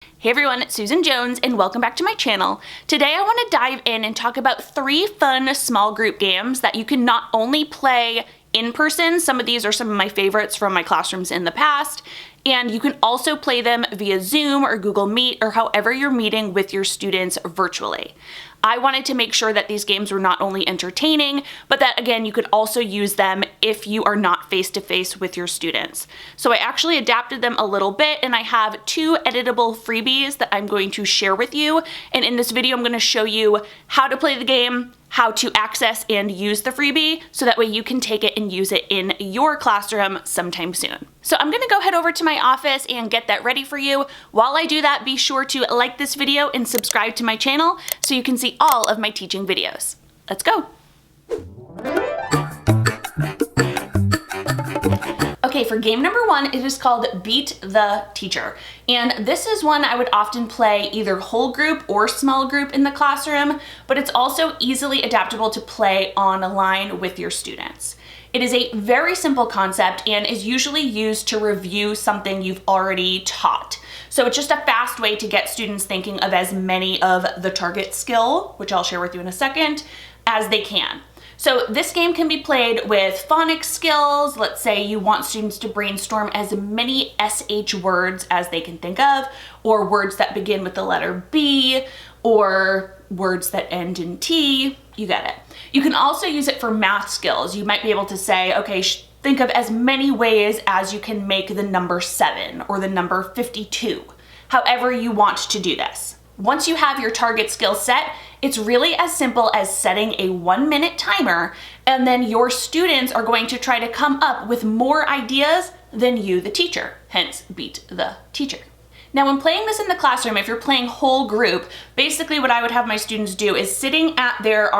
Hey everyone, it's Susan Jones and welcome back to my channel. Today I want to dive in and talk about 3 fun small group games that you can not only play in person, some of these are some of my favorites from my classrooms in the past, and you can also play them via Zoom or Google Meet or however you're meeting with your students virtually. I wanted to make sure that these games were not only entertaining, but that again, you could also use them if you are not face-to-face with your students. So I actually adapted them a little bit and I have 2 editable freebies that I'm going to share with you. And in this video, I'm going to show you how to play the game, how to access and use the freebie, so that way you can take it and use it in your classroom sometime soon. So I'm gonna go head over to my office and get that ready for you. While I do that, be sure to like this video and subscribe to my channel so you can see all of my teaching videos. Let's go. Okay, for game number 1, it is called Beat the Teacher. And this is one I would often play either whole group or small group in the classroom, but it's also easily adaptable to play online with your students. It is a very simple concept and is usually used to review something you've already taught. So it's just a fast way to get students thinking of as many of the target skill, which I'll share with you in a second, as they can. So this game can be played with phonics skills. Let's say you want students to brainstorm as many SH words as they can think of, or words that begin with the letter B, or words that end in T. You get it. You can also use it for math skills. You might be able to say, okay, think of as many ways as you can make the number 7 or the number 52, however you want to do this. Once you have your target skill set, it's really as simple as setting a 1-minute timer, and then your students are going to try to come up with more ideas than you, the teacher, hence beat the teacher. Now, when playing this in the classroom, if you're playing whole group, basically what I would have my students do is sitting at their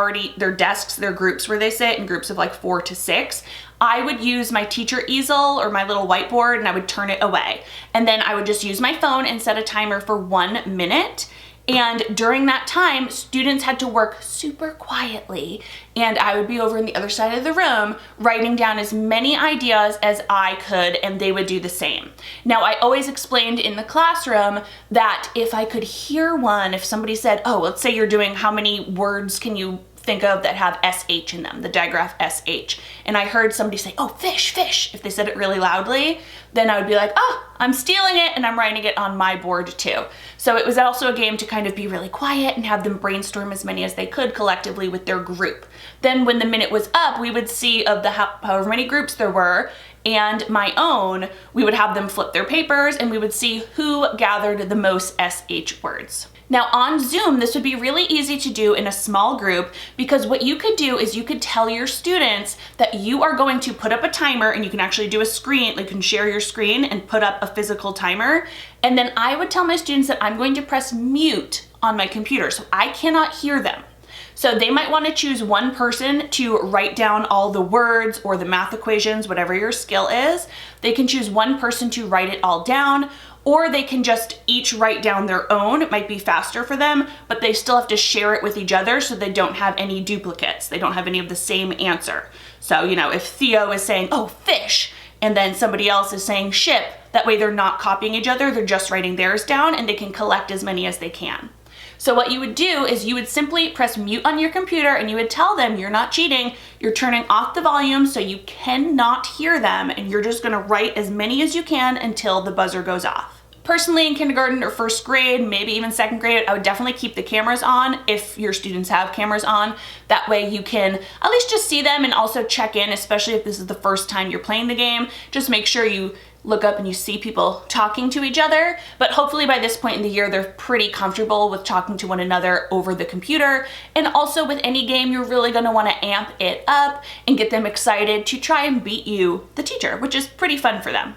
desks, their groups where they sit in groups of like 4 to 6, I would use my teacher easel or my little whiteboard and I would turn it away. And then I would just use my phone and set a timer for 1 minute. And during that time, students had to work super quietly, and I would be over in the other side of the room writing down as many ideas as I could, and they would do the same. Now, I always explained in the classroom that if I could hear one, if somebody said, oh, let's say you're doing how many words can you think of that have SH in them, the digraph SH, and I heard somebody say, oh, fish, fish, if they said it really loudly, then I would be like, oh, I'm stealing it and I'm writing it on my board too. So it was also a game to kind of be really quiet and have them brainstorm as many as they could collectively with their group. Then when the minute was up, we would see of the however many groups there were and my own, we would have them flip their papers and we would see who gathered the most SH words. Now on Zoom, this would be really easy to do in a small group because what you could do is you could tell your students that you are going to put up a timer, and you can actually do a screen, like you can share your screen and put up a physical timer. And then I would tell my students that I'm going to press mute on my computer so I cannot hear them. So they might want to choose one person to write down all the words or the math equations, whatever your skill is. They can choose one person to write it all down, or they can just each write down their own. It might be faster for them, but they still have to share it with each other so they don't have any duplicates. They don't have any of the same answer. So, you know, if Theo is saying, oh, fish, and then somebody else is saying ship, that way they're not copying each other, they're just writing theirs down and they can collect as many as they can. So what you would do is you would simply press mute on your computer and you would tell them you're not cheating, you're turning off the volume so you cannot hear them, and you're just gonna write as many as you can until the buzzer goes off. Personally, in kindergarten or first grade, maybe even second grade, I would definitely keep the cameras on if your students have cameras on. That way you can at least just see them and also check in, especially if this is the first time you're playing the game. Just make sure you look up and you see people talking to each other. But hopefully by this point in the year, they're pretty comfortable with talking to one another over the computer. And also with any game, you're really gonna wanna amp it up and get them excited to try and beat you, the teacher, which is pretty fun for them.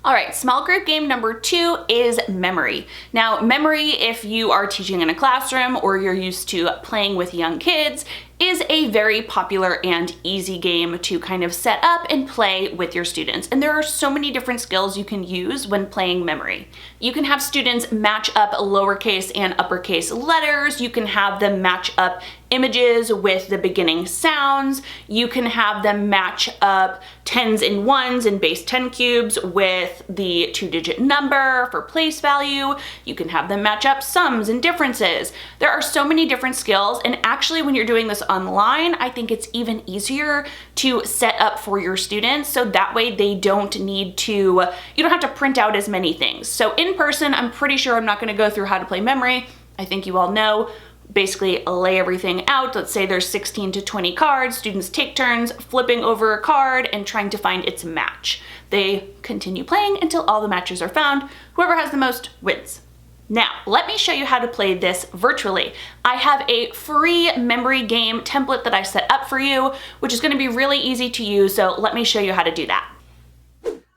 All right, small group game number 2 is memory. Now, memory, if you are teaching in a classroom or you're used to playing with young kids, is a very popular and easy game to kind of set up and play with your students. And there are so many different skills you can use when playing memory. You can have students match up lowercase and uppercase letters. You can have them match up images with the beginning sounds. You can have them match up 10s and 1s in base 10 cubes with the 2-digit number for place value. You can have them match up sums and differences. There are so many different skills, and actually when you're doing this online, I think it's even easier to set up for your students so that way they don't need to, you don't have to print out as many things. So in person, I'm pretty sure I'm not going to go through how to play memory. I think you all know. Basically lay everything out. Let's say there's 16 to 20 cards. Students take turns flipping over a card and trying to find its match. They continue playing until all the matches are found. Whoever has the most wins. Now, let me show you how to play this virtually. I have a free memory game template that I set up for you, which is going to be really easy to use. So let me show you how to do that.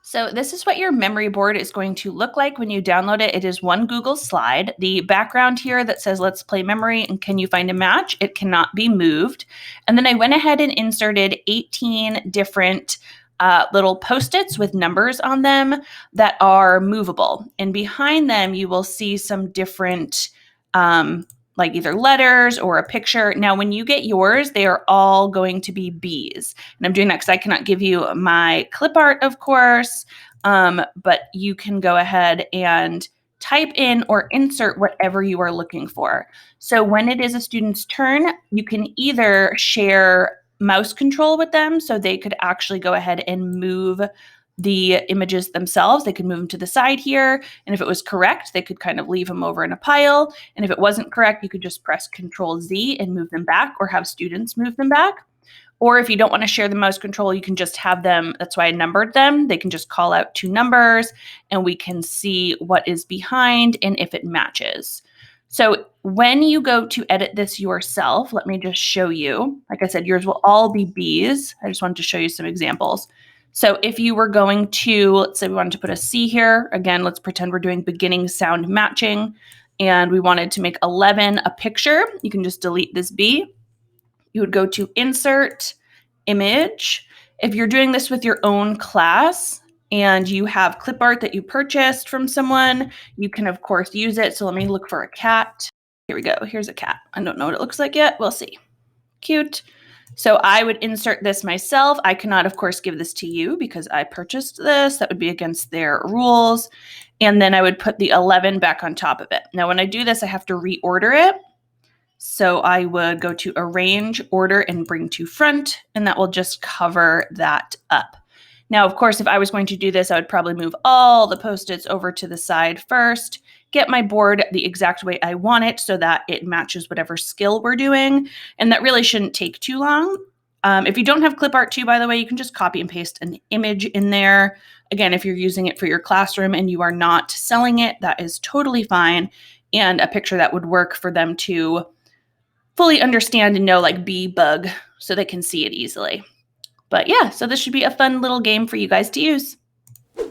So this is what your memory board is going to look like when you download it. It is one Google slide. The background here that says let's play memory and can you find a match? It cannot be moved. And then I went ahead and inserted 18 different little Post-its with numbers on them that are movable. And behind them, you will see some different like either letters or a picture. Now, when you get yours, they are all going to be bees. And I'm doing that because I cannot give you my clip art, of course, but you can go ahead and type in or insert whatever you are looking for. So when it is a student's turn, you can either share mouse control with them so they could actually go ahead and move the images themselves. They could move them to the side here. And if it was correct, they could kind of leave them over in a pile. And if it wasn't correct, you could just press Control Z and move them back or have students move them back. Or if you don't want to share the mouse control, you can just have them, that's why I numbered them. They can just call out 2 numbers and we can see what is behind and if it matches. So when you go to edit this yourself, let me just show you. Like I said, yours will all be bees. I just wanted to show you some examples. So if you were going to, let's say we wanted to put a C here. Again, let's pretend we're doing beginning sound matching and we wanted to make 11 a picture. You can just delete this B. You would go to Insert, Image. If you're doing this with your own class and you have clip art that you purchased from someone, you can of course use it. So let me look for a cat. Here we go. Here's a cat. I don't know what it looks like yet. We'll see. Cute. So I would insert this myself. I cannot, of course, give this to you because I purchased this. That would be against their rules. And then I would put the 11 back on top of it. Now, when I do this, I have to reorder it. So I would go to Arrange, Order, and Bring to Front, and that will just cover that up. Now, of course, if I was going to do this, I would probably move all the Post-its over to the side first, get my board the exact way I want it so that it matches whatever skill we're doing. And that really shouldn't take too long. If you don't have clip art too, by the way, you can just copy and paste an image in there. Again, if you're using it for your classroom and you are not selling it, that is totally fine. And a picture that would work for them to fully understand and know like bee, bug, so they can see it easily. But yeah, so this should be a fun little game for you guys to use.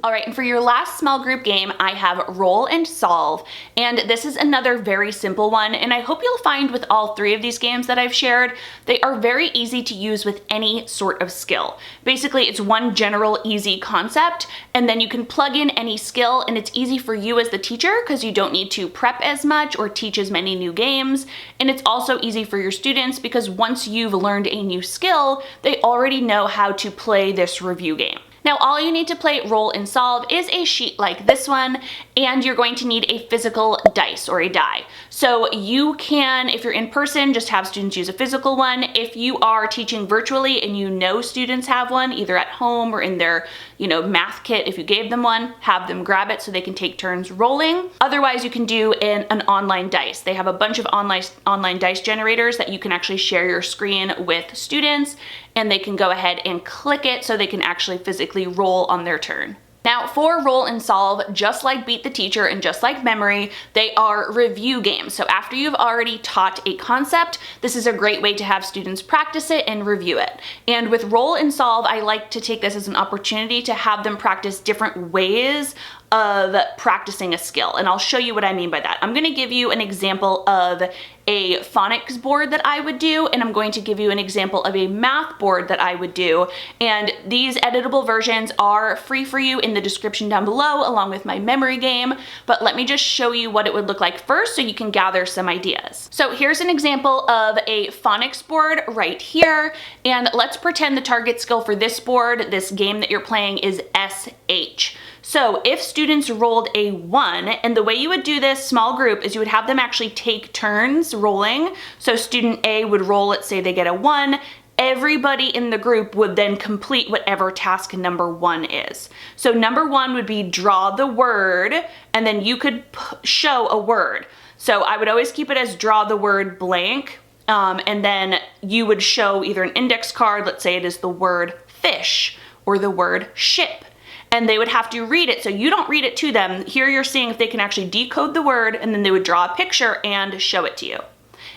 All right, and for your last small group game, I have Roll and Solve, and this is another very simple one, and I hope you'll find with all 3 of these games that I've shared, they are very easy to use with any sort of skill. Basically, it's one general easy concept, and then you can plug in any skill, and it's easy for you as the teacher because you don't need to prep as much or teach as many new games, and it's also easy for your students because once you've learned a new skill, they already know how to play this review game. Now, all you need to play Roll and Solve is a sheet like this one, and you're going to need a physical dice or a die. So you can, if you're in person, just have students use a physical one. If you are teaching virtually and you know students have one, either at home or in their, math kit, if you gave them one, have them grab it so they can take turns rolling. Otherwise, you can do an online dice. They have a bunch of online dice generators that you can actually share your screen with students, and they can go ahead and click it so they can actually physically roll on their turn. Now, for Roll and Solve, just like Beat the Teacher and just like Memory, they are review games. So after you've already taught a concept, this is a great way to have students practice it and review it. And with Roll and Solve, I like to take this as an opportunity to have them practice different ways of practicing a skill. And I'll show you what I mean by that. I'm gonna give you an example of a phonics board that I would do, and I'm going to give you an example of a math board that I would do. And these editable versions are free for you in the description down below, along with my memory game. But let me just show you what it would look like first so you can gather some ideas. So here's an example of a phonics board right here. And let's pretend the target skill for this board, this game that you're playing, is SH. So if students rolled a 1, and the way you would do this small group is you would have them actually take turns rolling. So student A would roll, let's say they get a 1, everybody in the group would then complete whatever task number 1 is. So number 1 would be draw the word, and then you could show a word. So I would always keep it as draw the word blank, and then you would show either an index card, let's say it is the word fish, or the word ship. And they would have to read it. So you don't read it to them. Here you're seeing if they can actually decode the word, and then they would draw a picture and show it to you.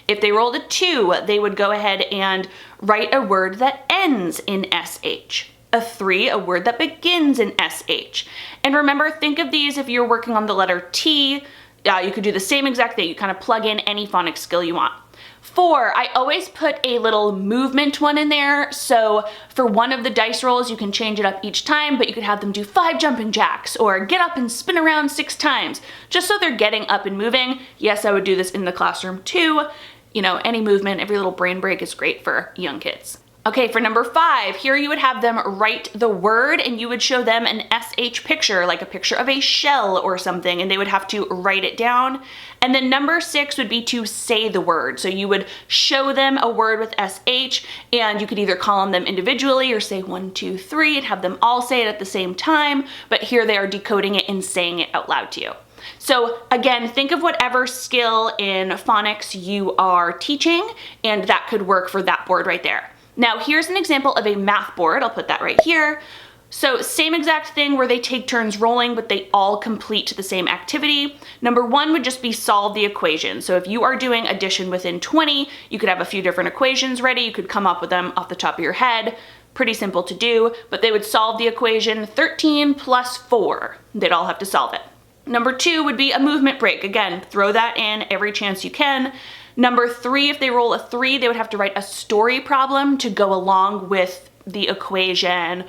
If they rolled a 2, they would go ahead and write a word that ends in SH. A 3, a word that begins in SH. And remember, think of these if you're working on the letter T, you could do the same exact thing. You kind of plug in any phonics skill you want. 4, I always put a little movement one in there. So for one of the dice rolls, you can change it up each time, but you could have them do 5 jumping jacks or get up and spin around 6 times, just so they're getting up and moving. Yes, I would do this in the classroom too. You know, any movement, every little brain break is great for young kids. Okay, for number 5, here you would have them write the word, and you would show them an SH picture, like a picture of a shell or something, and they would have to write it down. And then number 6 would be to say the word. So you would show them a word with SH, and you could either call on them individually or say 1, 2, 3, and have them all say it at the same time, but here they are decoding it and saying it out loud to you. So again, think of whatever skill in phonics you are teaching, and that could work for that board right there. Now here's an example of a math board. I'll put that right here. So same exact thing where they take turns rolling, but they all complete the same activity. Number 1 would just be solve the equation. So if you are doing addition within 20, you could have a few different equations ready. You could come up with them off the top of your head. Pretty simple to do, but they would solve the equation 13 plus 4. They'd all have to solve it. Number 2 would be a movement break. Again, throw that in every chance you can. Number 3, if they roll a 3, they would have to write a story problem to go along with the equation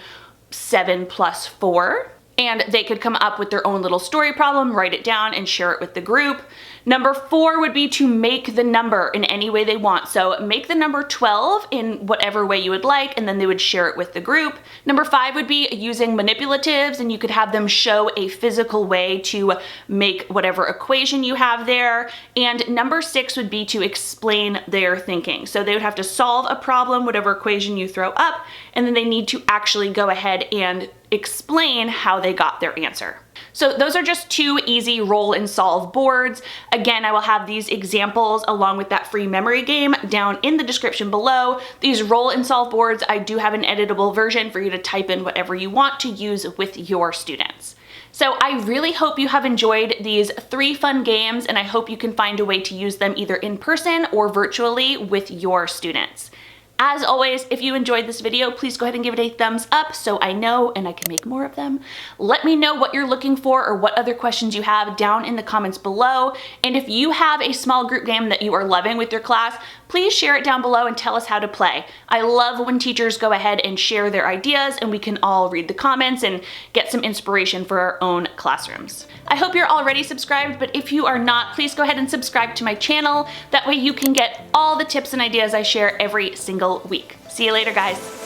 7 plus 4. And they could come up with their own little story problem, write it down, and share it with the group. Number 4 would be to make the number in any way they want. So make the number 12 in whatever way you would like, and then they would share it with the group. Number 5 would be using manipulatives, and you could have them show a physical way to make whatever equation you have there. And number 6 would be to explain their thinking. So they would have to solve a problem, whatever equation you throw up, and then they need to actually go ahead and explain how they got their answer. So those are just 2 easy roll and solve boards. Again, I will have these examples along with that free memory game down in the description below. These roll and solve boards, I do have an editable version for you to type in whatever you want to use with your students. So I really hope you have enjoyed these 3 fun games, and I hope you can find a way to use them either in person or virtually with your students. As always, if you enjoyed this video, please go ahead and give it a thumbs up so I know and I can make more of them. Let me know what you're looking for or what other questions you have down in the comments below. And if you have a small group game that you are loving with your class, please share it down below and tell us how to play. I love when teachers go ahead and share their ideas and we can all read the comments and get some inspiration for our own classrooms. I hope you're already subscribed, but if you are not, please go ahead and subscribe to my channel. That way you can get all the tips and ideas I share every single week. See you later, guys.